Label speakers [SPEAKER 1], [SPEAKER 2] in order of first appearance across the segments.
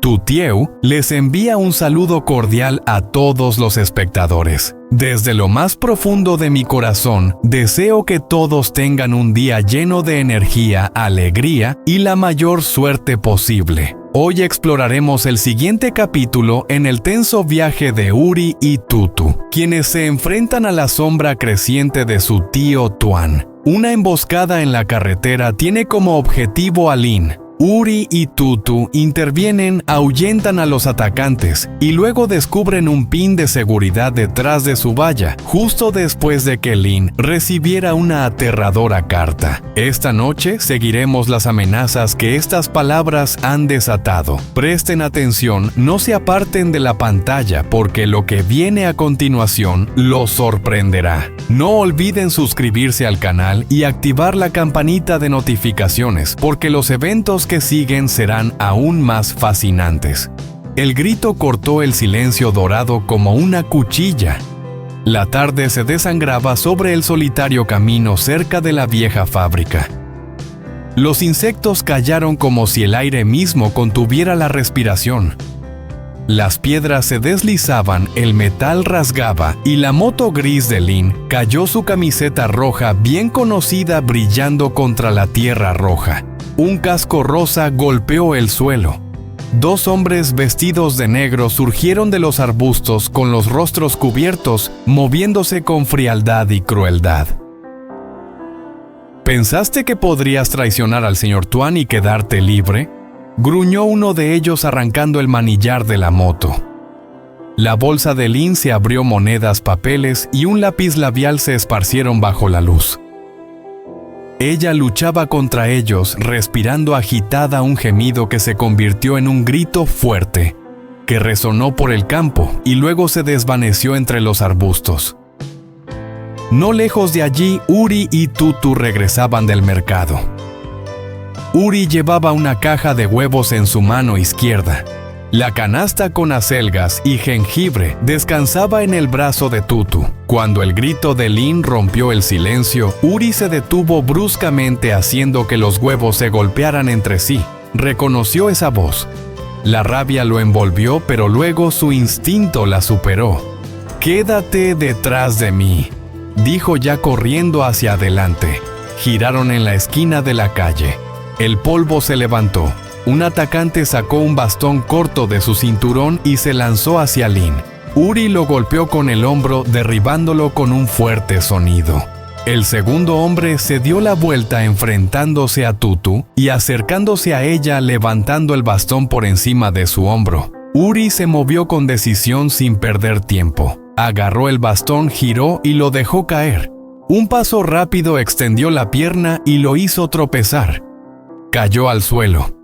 [SPEAKER 1] Tutieu les envía un saludo cordial a todos los espectadores. Desde lo más profundo de mi corazón, deseo que todos tengan un día lleno de energía, alegría y la mayor suerte posible. Hoy exploraremos el siguiente capítulo en el tenso viaje de Uri y Tutu, quienes se enfrentan a la sombra creciente de su tío Tuan. Una emboscada en la carretera tiene como objetivo a Lin. Uri y Tutu intervienen, ahuyentan a los atacantes y luego descubren un pin de seguridad detrás de su valla, justo después de que Lin recibiera una aterradora carta. Esta noche seguiremos las amenazas que estas palabras han desatado. Presten atención, no se aparten de la pantalla porque lo que viene a continuación los sorprenderá. No olviden suscribirse al canal y activar la campanita de notificaciones porque los eventos que siguen serán aún más fascinantes. El grito cortó el silencio dorado como una cuchilla. La tarde se desangraba sobre el solitario camino cerca de la vieja fábrica. Los insectos callaron como si el aire mismo contuviera la respiración. Las piedras se deslizaban, el metal rasgaba y la moto gris de Lin cayó su camiseta roja bien conocida brillando contra la tierra roja. Un casco rosa golpeó el suelo. Dos hombres vestidos de negro surgieron de los arbustos con los rostros cubiertos, moviéndose con frialdad y crueldad. ¿Pensaste que podrías traicionar al señor Tuan y quedarte libre? Gruñó uno de ellos arrancando el manillar de la moto. La bolsa de Lin se abrió, monedas, papeles y un lápiz labial se esparcieron bajo la luz. Ella luchaba contra ellos, respirando agitada un gemido que se convirtió en un grito fuerte, que resonó por el campo y luego se desvaneció entre los arbustos. No lejos de allí, Uri y Tutu regresaban del mercado. Uri llevaba una caja de huevos en su mano izquierda. La canasta con acelgas y jengibre descansaba en el brazo de Tutu. Cuando el grito de Lin rompió el silencio, Uri se detuvo bruscamente haciendo que los huevos se golpearan entre sí. Reconoció esa voz. La rabia lo envolvió, pero luego su instinto la superó. «Quédate detrás de mí», dijo ya corriendo hacia adelante. Giraron en la esquina de la calle. El polvo se levantó. Un atacante sacó un bastón corto de su cinturón y se lanzó hacia Lin. Uri lo golpeó con el hombro, derribándolo con un fuerte sonido. El segundo hombre se dio la vuelta enfrentándose a Tutu y acercándose a ella levantando el bastón por encima de su hombro. Uri se movió con decisión sin perder tiempo. Agarró el bastón, giró y lo dejó caer. Un paso rápido extendió la pierna y lo hizo tropezar. Cayó al suelo.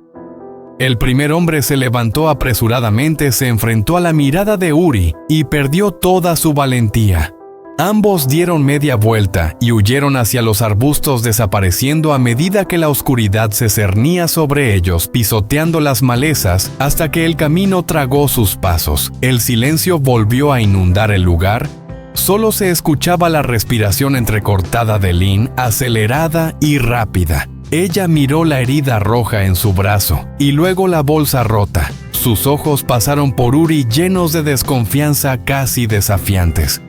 [SPEAKER 1] El primer hombre se levantó apresuradamente, se enfrentó a la mirada de Uri y perdió toda su valentía. Ambos dieron media vuelta y huyeron hacia los arbustos, desapareciendo a medida que la oscuridad se cernía sobre ellos, pisoteando las malezas hasta que el camino tragó sus pasos. El silencio volvió a inundar el lugar. Solo se escuchaba la respiración entrecortada de Lin, acelerada y rápida. Ella miró la herida roja en su brazo y luego la bolsa rota. Sus ojos pasaron por Uri llenos de desconfianza, casi desafiantes.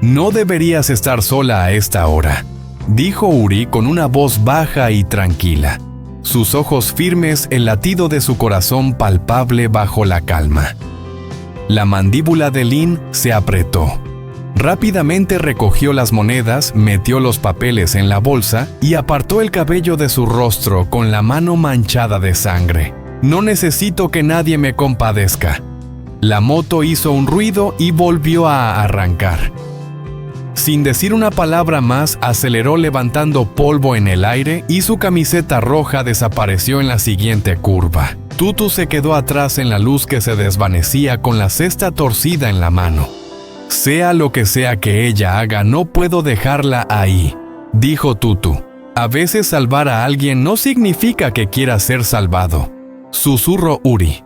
[SPEAKER 1] «No deberías estar sola a esta hora», dijo Uri con una voz baja y tranquila. Sus ojos firmes, el latido de su corazón palpable bajo la calma. La mandíbula de Lin se apretó. Rápidamente recogió las monedas, metió los papeles en la bolsa y apartó el cabello de su rostro con la mano manchada de sangre. «No necesito que nadie me compadezca». La moto hizo un ruido y volvió a arrancar. Sin decir una palabra más, aceleró levantando polvo en el aire y su camiseta roja desapareció en la siguiente curva. Tutu se quedó atrás en la luz que se desvanecía con la cesta torcida en la mano. «Sea lo que sea que ella haga, no puedo dejarla ahí», dijo Tutu. «A veces salvar a alguien no significa que quiera ser salvado», susurró Uri.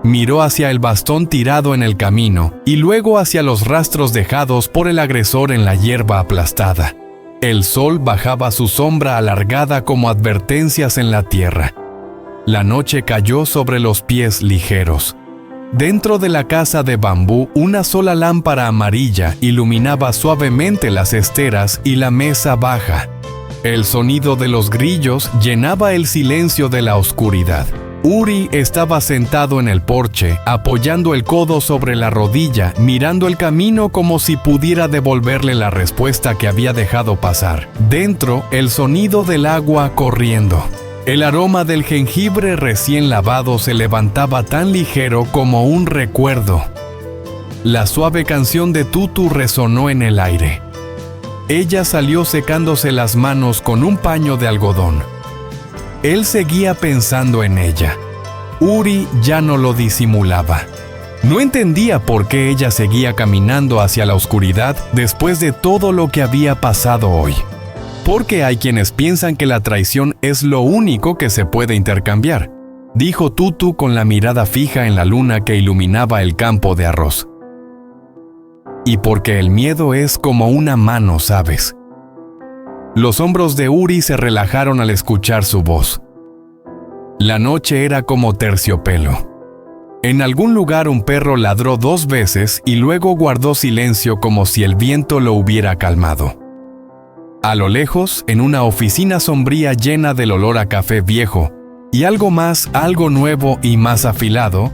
[SPEAKER 1] Miró hacia el bastón tirado en el camino y luego hacia los rastros dejados por el agresor en la hierba aplastada. El sol bajaba su sombra alargada como advertencias en la tierra. La noche cayó sobre los pies ligeros. Dentro de la casa de bambú, una sola lámpara amarilla iluminaba suavemente las esteras y la mesa baja. El sonido de los grillos llenaba el silencio de la oscuridad. Uri estaba sentado en el porche, apoyando el codo sobre la rodilla, mirando el camino como si pudiera devolverle la respuesta que había dejado pasar. Dentro, el sonido del agua corriendo. El aroma del jengibre recién lavado se levantaba tan ligero como un recuerdo. La suave canción de Tutu resonó en el aire. Ella salió secándose las manos con un paño de algodón. Él seguía pensando en ella. Uri ya no lo disimulaba. No entendía por qué ella seguía caminando hacia la oscuridad después de todo lo que había pasado hoy. Porque hay quienes piensan que la traición es lo único que se puede intercambiar, dijo Tutu con la mirada fija en la luna que iluminaba el campo de arroz. Y porque el miedo es como una mano, ¿sabes? Los hombros de Uri se relajaron al escuchar su voz. La noche era como terciopelo. En algún lugar un perro ladró 2 veces y luego guardó silencio como si el viento lo hubiera calmado. A lo lejos, en una oficina sombría llena del olor a café viejo y algo más, algo nuevo y más afilado,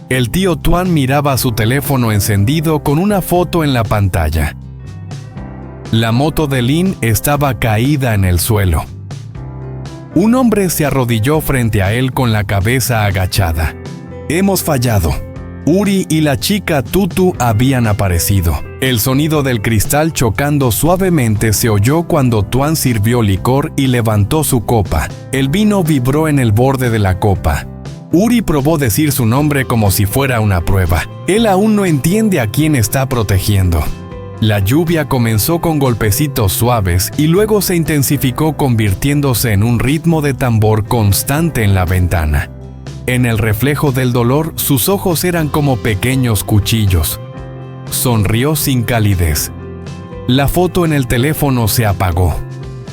[SPEAKER 1] el tío Tuan miraba su teléfono encendido con una foto en la pantalla. La moto de Lin estaba caída en el suelo. Un hombre se arrodilló frente a él con la cabeza agachada. Hemos fallado. Uri y la chica Tutu habían aparecido. El sonido del cristal chocando suavemente se oyó cuando Tuan sirvió licor y levantó su copa. El vino vibró en el borde de la copa. Uri probó decir su nombre como si fuera una prueba. Él aún no entiende a quién está protegiendo. La lluvia comenzó con golpecitos suaves y luego se intensificó convirtiéndose en un ritmo de tambor constante en la ventana. En el reflejo del dolor, sus ojos eran como pequeños cuchillos. Sonrió sin calidez. La foto en el teléfono se apagó.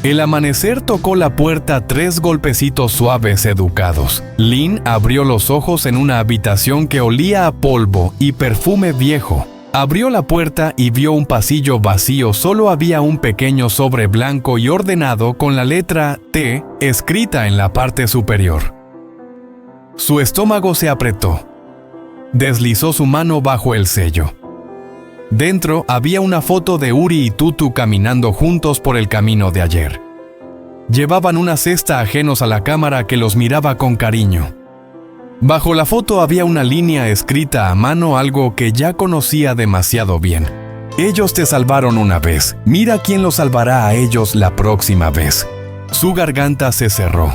[SPEAKER 1] El amanecer tocó la puerta 3 golpecitos suaves educados. Lin abrió los ojos en una habitación que olía a polvo y perfume viejo. Abrió la puerta y vio un pasillo vacío. Solo había un pequeño sobre blanco y ordenado con la letra T escrita en la parte superior. Su estómago se apretó. Deslizó su mano bajo el sello. Dentro había una foto de Uri y Tutu caminando juntos por el camino de ayer. Llevaban una cesta ajenos a la cámara que los miraba con cariño. Bajo la foto había una línea escrita a mano, algo que ya conocía demasiado bien. Ellos te salvaron una vez. Mira quién los salvará a ellos la próxima vez. Su garganta se cerró.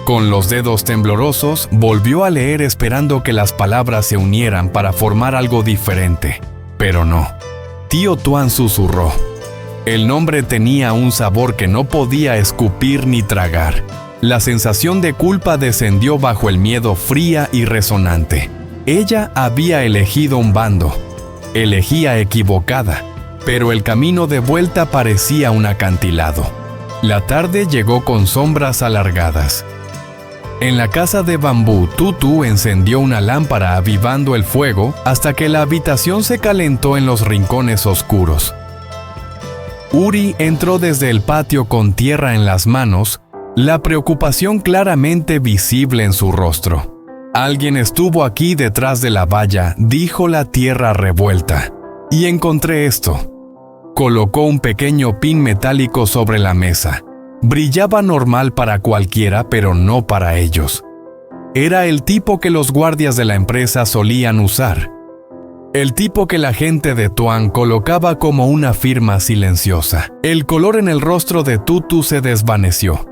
[SPEAKER 1] Con los dedos temblorosos, volvió a leer esperando que las palabras se unieran para formar algo diferente. Pero no. Tío Tuan susurró. El nombre tenía un sabor que no podía escupir ni tragar. La sensación de culpa descendió bajo el miedo fría y resonante. Ella había elegido un bando. Elegía equivocada, pero el camino de vuelta parecía un acantilado. La tarde llegó con sombras alargadas. En la casa de bambú, Tutu encendió una lámpara avivando el fuego hasta que la habitación se calentó en los rincones oscuros. Uri entró desde el patio con tierra en las manos, la preocupación claramente visible en su rostro. Alguien estuvo aquí detrás de la valla, dijo la tierra revuelta. Y encontré esto. Colocó un pequeño pin metálico sobre la mesa. Brillaba normal para cualquiera, pero no para ellos. Era el tipo que los guardias de la empresa solían usar. El tipo que la gente de Tuan colocaba como una firma silenciosa. El color en el rostro de Tutu se desvaneció.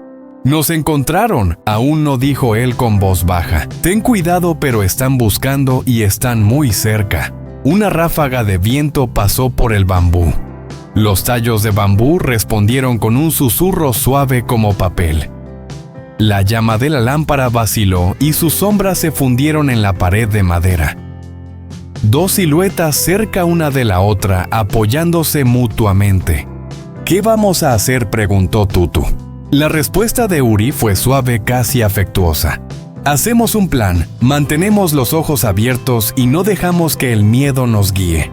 [SPEAKER 1] «Nos encontraron», aún no dijo él con voz baja. «Ten cuidado, pero están buscando y están muy cerca». Una ráfaga de viento pasó por el bambú. Los tallos de bambú respondieron con un susurro suave como papel. La llama de la lámpara vaciló y sus sombras se fundieron en la pared de madera. 2 siluetas cerca una de la otra, apoyándose mutuamente. «¿Qué vamos a hacer?», preguntó Tutu. La respuesta de Uri fue suave, casi afectuosa. Hacemos un plan, mantenemos los ojos abiertos y no dejamos que el miedo nos guíe.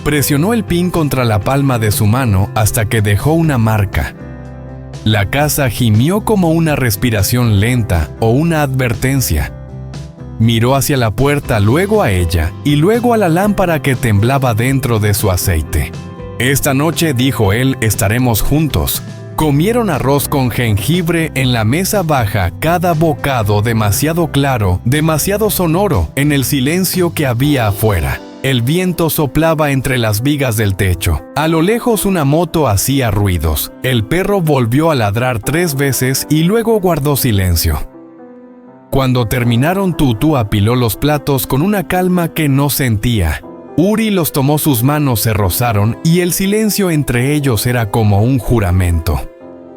[SPEAKER 1] Presionó el pin contra la palma de su mano hasta que dejó una marca. La casa gimió como una respiración lenta o una advertencia. Miró hacia la puerta, luego a ella y luego a la lámpara que temblaba dentro de su aceite. Esta noche, dijo él, estaremos juntos. Comieron arroz con jengibre en la mesa baja, cada bocado demasiado claro, demasiado sonoro, en el silencio que había afuera. El viento soplaba entre las vigas del techo. A lo lejos una moto hacía ruidos. El perro volvió a ladrar 3 veces y luego guardó silencio. Cuando terminaron, Tutu apiló los platos con una calma que no sentía. Uri los tomó, sus manos se rozaron y el silencio entre ellos era como un juramento.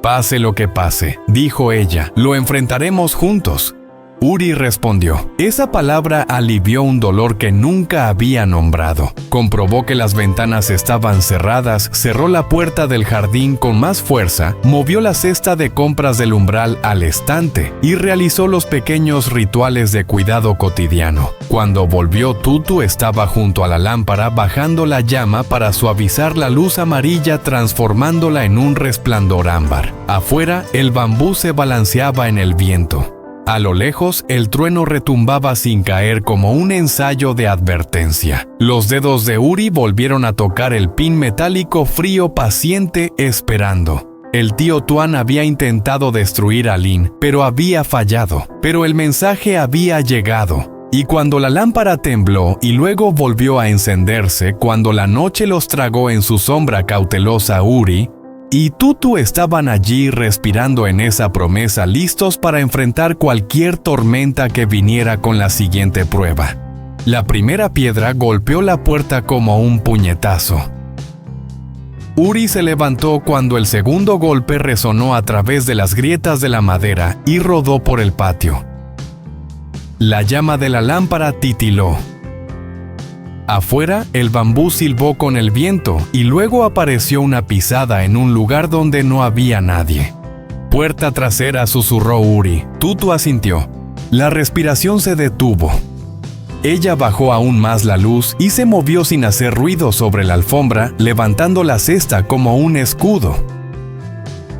[SPEAKER 1] Pase lo que pase, dijo ella, lo enfrentaremos juntos. Uri respondió. Esa palabra alivió un dolor que nunca había nombrado. Comprobó que las ventanas estaban cerradas, cerró la puerta del jardín con más fuerza, movió la cesta de compras del umbral al estante y realizó los pequeños rituales de cuidado cotidiano. Cuando volvió, Tutu estaba junto a la lámpara bajando la llama para suavizar la luz amarilla, transformándola en un resplandor ámbar. Afuera, el bambú se balanceaba en el viento. A lo lejos, el trueno retumbaba sin caer como un ensayo de advertencia. Los dedos de Uri volvieron a tocar el pin metálico frío, paciente, esperando. El tío Tuan había intentado destruir a Lin, pero había fallado. Pero el mensaje había llegado. Y cuando la lámpara tembló y luego volvió a encenderse, cuando la noche los tragó en su sombra cautelosa, Uri y Tutu estaban allí respirando en esa promesa, listos para enfrentar cualquier tormenta que viniera con la siguiente prueba. La primera piedra golpeó la puerta como un puñetazo. Uri se levantó cuando el segundo golpe resonó a través de las grietas de la madera y rodó por el patio. La llama de la lámpara titiló. Afuera, el bambú silbó con el viento y luego apareció una pisada en un lugar donde no había nadie. Puerta trasera, susurró Uri. Tutu asintió. La respiración se detuvo. Ella bajó aún más la luz y se movió sin hacer ruido sobre la alfombra, levantando la cesta como un escudo.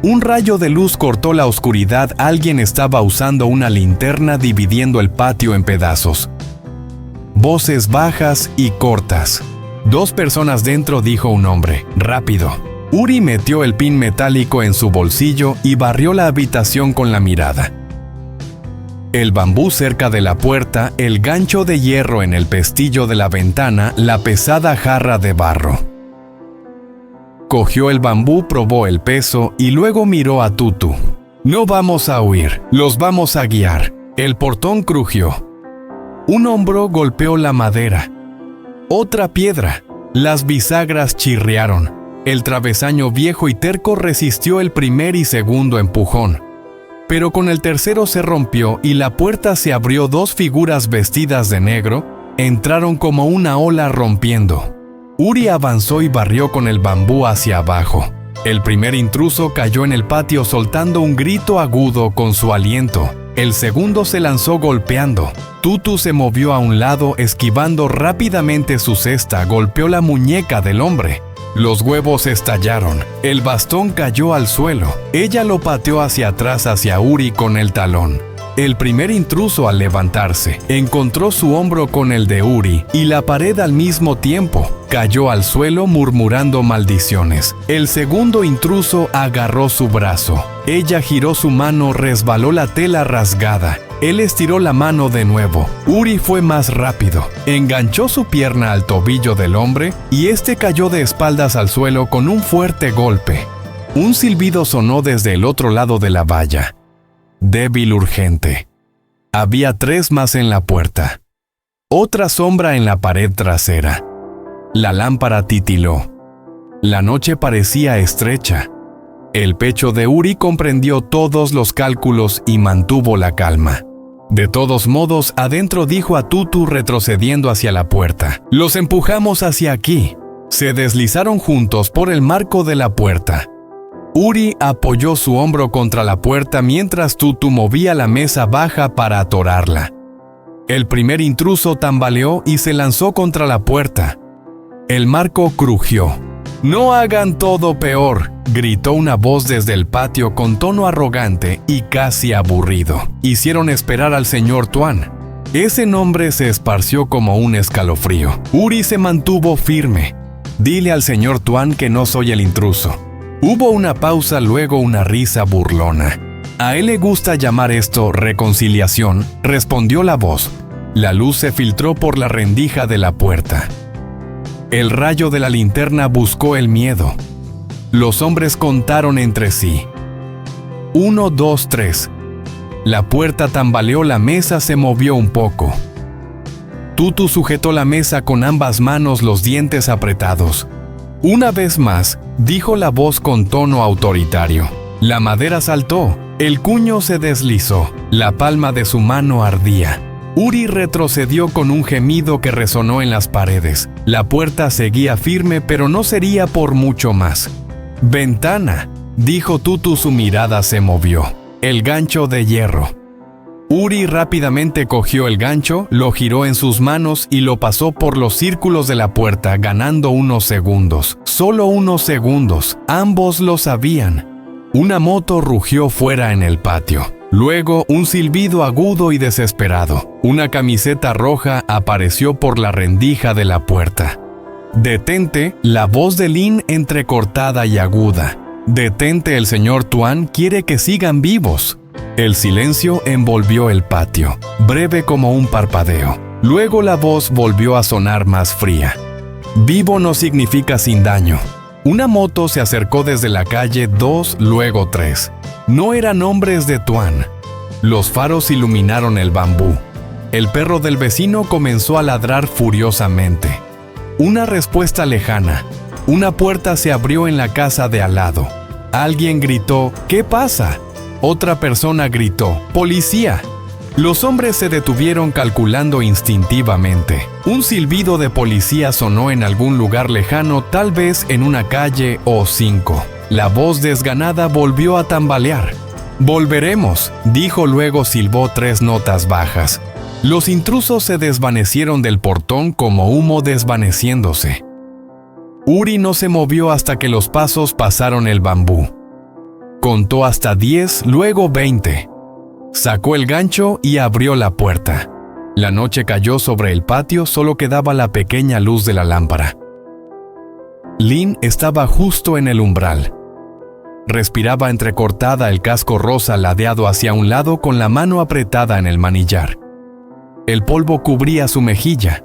[SPEAKER 1] Un rayo de luz cortó la oscuridad. Alguien estaba usando una linterna dividiendo el patio en pedazos. Voces bajas y cortas. 2 personas dentro, dijo un hombre. Rápido. Uri metió el pin metálico en su bolsillo y barrió la habitación con la mirada. El bambú cerca de la puerta, el gancho de hierro en el pestillo de la ventana, la pesada jarra de barro. Cogió el bambú, probó el peso y luego miró a Tutu. No vamos a huir, los vamos a guiar. El portón crujió. Un hombro golpeó la madera. Otra piedra. Las bisagras chirriaron. El travesaño viejo y terco resistió el primer y segundo empujón. Pero con el tercero se rompió y la puerta se abrió. 2 figuras vestidas de negro entraron como una ola rompiendo. Uri avanzó y barrió con el bambú hacia abajo. El primer intruso cayó en el patio soltando un grito agudo con su aliento. El segundo se lanzó golpeando. Tutu se movió a un lado, esquivando rápidamente su cesta, golpeó la muñeca del hombre. Los huevos estallaron. El bastón cayó al suelo. Ella lo pateó hacia atrás hacia Uri con el talón. El primer intruso, al levantarse, encontró su hombro con el de Uri y la pared al mismo tiempo. Cayó al suelo murmurando maldiciones. El segundo intruso agarró su brazo. Ella giró su mano, resbaló la tela rasgada. Él estiró la mano de nuevo. Uri fue más rápido. Enganchó su pierna al tobillo del hombre y este cayó de espaldas al suelo con un fuerte golpe. Un silbido sonó desde el otro lado de la valla. Débil, urgente. Había 3 más en la puerta. Otra sombra en la pared trasera. La lámpara titiló. La noche parecía estrecha. El pecho de Uri comprendió todos los cálculos y mantuvo la calma. De todos modos, adentro, dijo a Tutu retrocediendo hacia la puerta. Los empujamos hacia aquí. Se deslizaron juntos por el marco de la puerta. Uri apoyó su hombro contra la puerta mientras Tutu movía la mesa baja para atorarla. El primer intruso tambaleó y se lanzó contra la puerta. El marco crujió. «¡No hagan todo peor!», gritó una voz desde el patio con tono arrogante y casi aburrido. Hicieron esperar al señor Tuan. Ese nombre se esparció como un escalofrío. Uri se mantuvo firme. «Dile al señor Tuan que no soy el intruso». Hubo una pausa, luego una risa burlona. «A él le gusta llamar esto reconciliación», respondió la voz. La luz se filtró por la rendija de la puerta. El rayo de la linterna buscó el miedo. Los hombres contaron entre sí. 1, 2, 3. La puerta tambaleó, la mesa se movió un poco. Tutu sujetó la mesa con ambas manos, los dientes apretados. «Una vez más», dijo la voz con tono autoritario. La madera saltó, el cuño se deslizó, la palma de su mano ardía. Uri retrocedió con un gemido que resonó en las paredes. La puerta seguía firme, pero no sería por mucho más. «Ventana», dijo Tutu, su mirada se movió. «El gancho de hierro». Uri rápidamente cogió el gancho, lo giró en sus manos y lo pasó por los círculos de la puerta, ganando unos segundos. Solo unos segundos. Ambos lo sabían. Una moto rugió fuera en el patio. Luego, un silbido agudo y desesperado. Una camiseta roja apareció por la rendija de la puerta. «Detente», la voz de Lin entrecortada y aguda. «Detente, el señor Tuan quiere que sigan vivos». El silencio envolvió el patio, breve como un parpadeo. Luego la voz volvió a sonar más fría. «Vivo no significa sin daño». Una moto se acercó desde la calle 2, luego 3. No eran hombres de Tuan. Los faros iluminaron el bambú. El perro del vecino comenzó a ladrar furiosamente. Una respuesta lejana. Una puerta se abrió en la casa de al lado. Alguien gritó: «¿Qué pasa?». Otra persona gritó: «¡Policía!». Los hombres se detuvieron calculando instintivamente. Un silbido de policía sonó en algún lugar lejano, tal vez en una calle o 5. La voz desganada volvió a tambalear. «Volveremos», dijo, luego silbó 3 notas bajas. Los intrusos se desvanecieron del portón como humo desvaneciéndose. Uri no se movió hasta que los pasos pasaron el bambú. Contó hasta 10, luego 20. Sacó el gancho y abrió la puerta. La noche cayó sobre el patio, solo quedaba la pequeña luz de la lámpara. Lin estaba justo en el umbral. Respiraba entrecortada, el casco rosa ladeado hacia un lado con la mano apretada en el manillar. El polvo cubría su mejilla.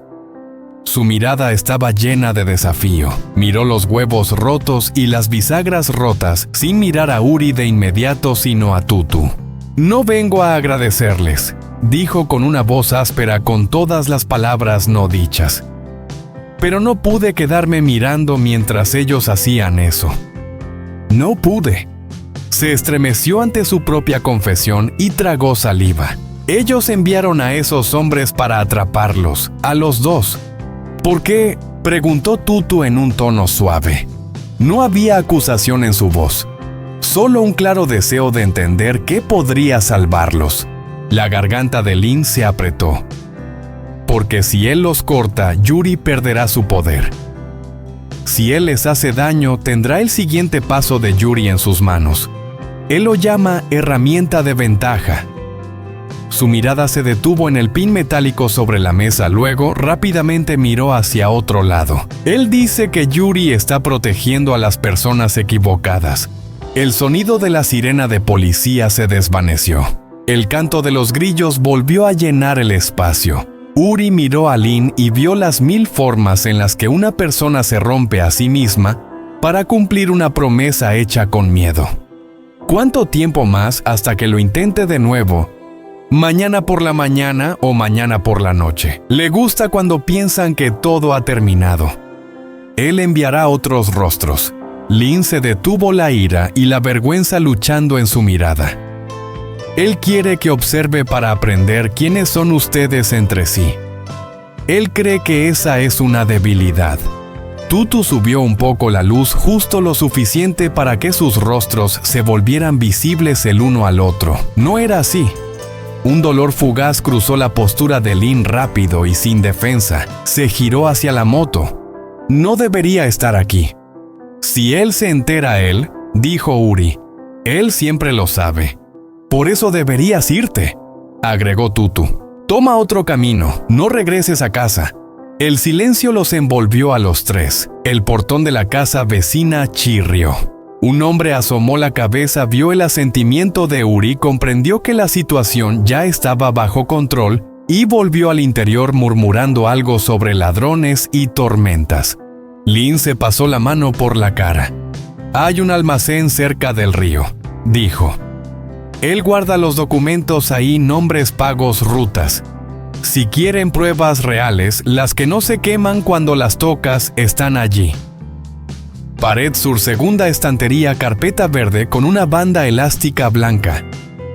[SPEAKER 1] Su mirada estaba llena de desafío. Miró los huevos rotos y las bisagras rotas, sin mirar a Uri de inmediato, sino a Tutu. «No vengo a agradecerles», dijo con una voz áspera, con todas las palabras no dichas. «Pero no pude quedarme mirando mientras ellos hacían eso. No pude». Se estremeció ante su propia confesión y tragó saliva. «Ellos enviaron a esos hombres para atraparlos, a los 2. «¿Por qué?», preguntó Tutu en un tono suave. No había acusación en su voz, solo un claro deseo de entender qué podría salvarlos. La garganta de Lin se apretó. «Porque si él los corta, Yuri perderá su poder. Si él les hace daño, tendrá el siguiente paso de Yuri en sus manos. Él lo llama herramienta de ventaja». Su mirada se detuvo en el pin metálico sobre la mesa, luego rápidamente miró hacia otro lado. «Él dice que Yuri está protegiendo a las personas equivocadas». El sonido de la sirena de policía se desvaneció. El canto de los grillos volvió a llenar el espacio. Uri miró a Lin y vio las 1000 formas en las que una persona se rompe a sí misma para cumplir una promesa hecha con miedo. ¿Cuánto tiempo más hasta que lo intente de nuevo? Mañana por la mañana o mañana por la noche. Le gusta cuando piensan que todo ha terminado. Él enviará otros rostros. Lin se detuvo, la ira y la vergüenza luchando en su mirada. Él quiere que observe para aprender quiénes son ustedes entre sí. Él cree que esa es una debilidad. Tutu subió un poco la luz justo lo suficiente para que sus rostros se volvieran visibles el uno al otro. No era así. Un dolor fugaz cruzó la postura de Lin rápido y sin defensa. Se giró hacia la moto. No debería estar aquí. Si él se entera dijo Uri. Él siempre lo sabe. Por eso deberías irte, agregó Tutu. Toma otro camino, no regreses a casa. El silencio los envolvió a los tres. El portón de la casa vecina chirrió. Un hombre asomó la cabeza, vio el asentimiento de Uri, comprendió que la situación ya estaba bajo control y volvió al interior murmurando algo sobre ladrones y tormentas. Lin se pasó la mano por la cara. Hay un almacén cerca del río, dijo. Él guarda los documentos ahí, nombres, pagos, rutas. Si quieren pruebas reales, las que no se queman cuando las tocas están allí. Pared sur, segunda estantería, carpeta verde con una banda elástica blanca.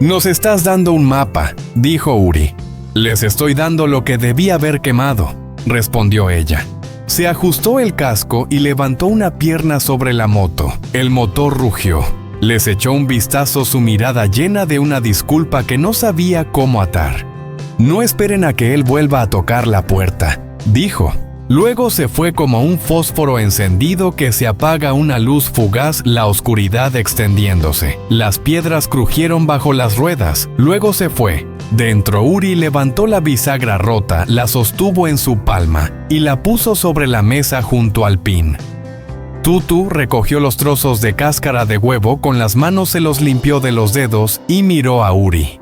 [SPEAKER 1] Nos estás dando un mapa, dijo Uri. Les estoy dando lo que debí haber quemado, respondió ella. Se ajustó el casco y levantó una pierna sobre la moto. El motor rugió. Les echó un vistazo, su mirada llena de una disculpa que no sabía cómo atar. No esperen a que él vuelva a tocar la puerta, dijo. Luego se fue como un fósforo encendido que se apaga una luz fugaz, la oscuridad extendiéndose. Las piedras crujieron bajo las ruedas. Luego se fue. Dentro, Uri levantó la bisagra rota, la sostuvo en su palma y la puso sobre la mesa junto al pin. Tutu recogió los trozos de cáscara de huevo, con las manos se los limpió de los dedos y miró a Uri.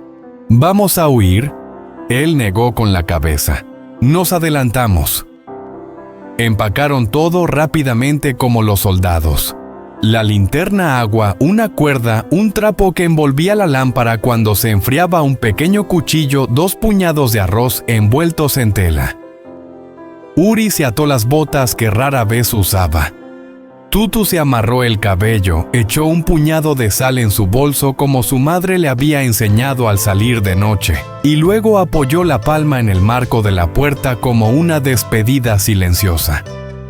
[SPEAKER 1] ¿Vamos a huir? Él negó con la cabeza. Nos adelantamos. Empacaron todo rápidamente como los soldados. La linterna, agua, una cuerda, un trapo que envolvía la lámpara cuando se enfriaba, un pequeño cuchillo, 2 puñados de arroz envueltos en tela. Uri se ató las botas que rara vez usaba. Tutu se amarró el cabello, echó un puñado de sal en su bolso como su madre le había enseñado al salir de noche, y luego apoyó la palma en el marco de la puerta como una despedida silenciosa.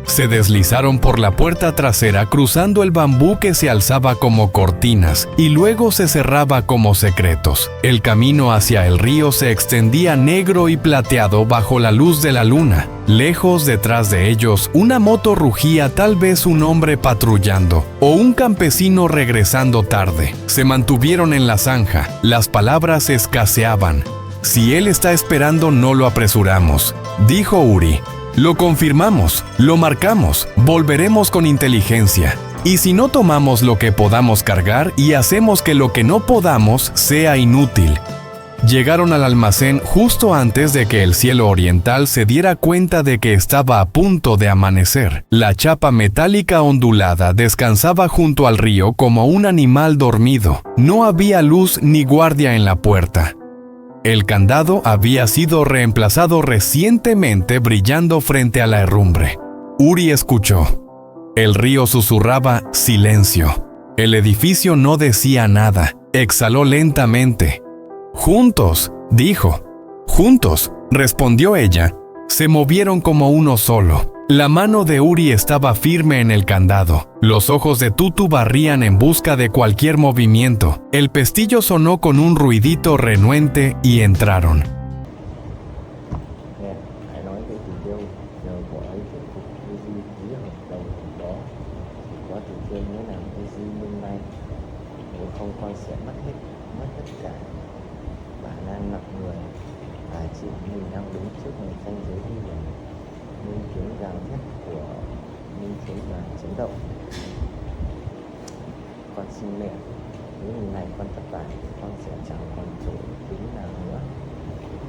[SPEAKER 1] Se deslizaron por la puerta trasera cruzando el bambú que se alzaba como cortinas y luego se cerraba como secretos. El camino hacia el río se extendía negro y plateado bajo la luz de la luna. Lejos detrás de ellos, una moto rugía, tal vez un hombre patrullando o un campesino regresando tarde. Se mantuvieron en la zanja. Las palabras escaseaban. Si él está esperando, no lo apresuramos, dijo Uri. Lo confirmamos, lo marcamos, volveremos con inteligencia. Y si no tomamos lo que podamos cargar y hacemos que lo que no podamos sea inútil. Llegaron al almacén justo antes de que el cielo oriental se diera cuenta de que estaba a punto de amanecer. La chapa metálica ondulada descansaba junto al río como un animal dormido. No había luz ni guardia en la puerta. El candado había sido reemplazado recientemente, brillando frente a la herrumbre. Uri escuchó. El río susurraba silencio. El edificio no decía nada. Exhaló lentamente. «Juntos», dijo. «Juntos», respondió ella. Se movieron como uno solo. La mano de Uri estaba firme en el candado. Los ojos de Tutu barrían en busca de cualquier movimiento. El pestillo sonó con un ruidito renuente y entraron.
[SPEAKER 2] Con xin mẹ, nếu lần này con thất bại, con sẽ chẳng còn chủ tính nào nữa.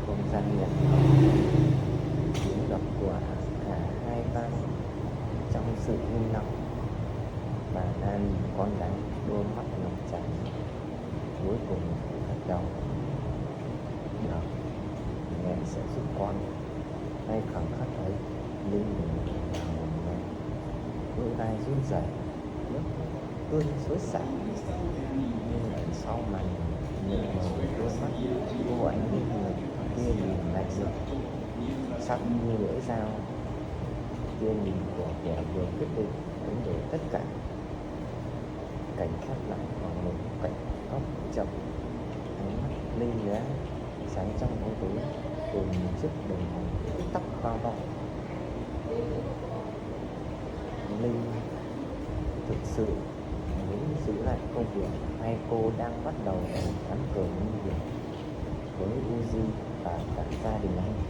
[SPEAKER 2] Không gian nhận tiếng đập của cả hai vai trong sự im lặng. Bà Lan nhìn con gái, đôi mắt ngập tràn. Cuối cùng gật đầu. Được, mẹ sẽ giúp con. Ngay khoảnh khắc ấy, Linh nhìn vào lòng mẹ. Đôi vai run rẩy, nước tuôn xối xả. Nhưng ở sau màn nhẹ đôi mắt cô ánh như người kia nhìn lạnh lẽo, sắc như lưỡi dao. tia nhìn của kẻ vừa quyết định đánh đổi tất cả. Cảnh khép lại bằng một cảnh góc chậm, ánh mắt linh lóe sáng trong bóng tối, cùng một chiếc đồng hồ tích tắc vang vọng. Linh thực sự muốn giữ lại công việc, hay cô đang bắt đầu một ván cờ nguy hiểm với Uzi và cả gia đình anh?